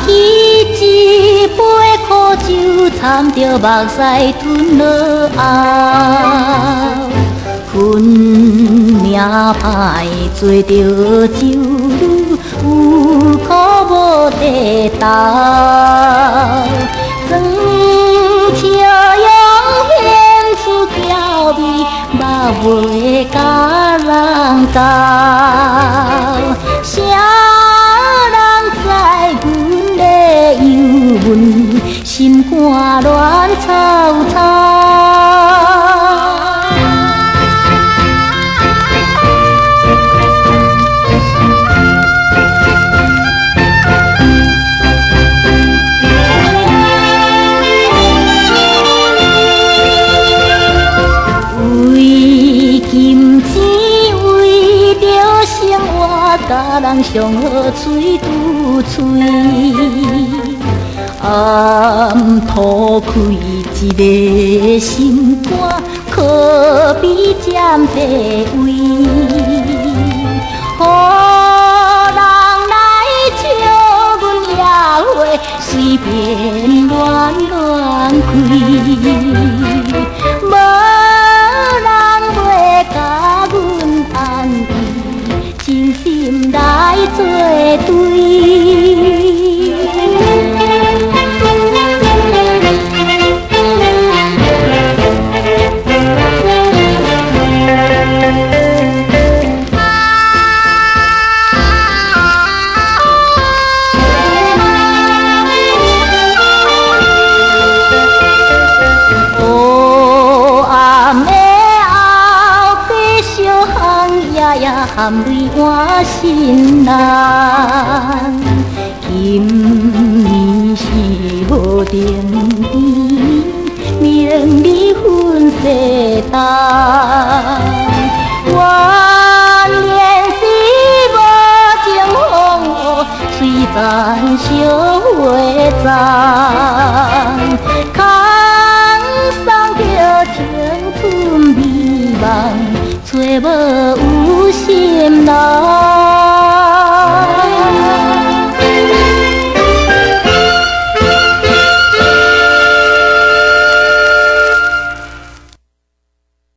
起一杯苦酒，掺着目屎吞落喉。恨命歹，做着酒女，有苦无地投。装笑容显出娇美，目袂甲人交。啥人知阮的忧闷，心肝乱草草。甲人上好嘴拄嘴，暗吐开一个心肝，可比占地位，予人来笑阮野花随便乱乱开。来作对，黑暗的后壁小巷夜夜含泪换心人，今年是无定年，明日分世代。原来是无情风雨，虽然烧花残，空送着青春美梦。找无有心人。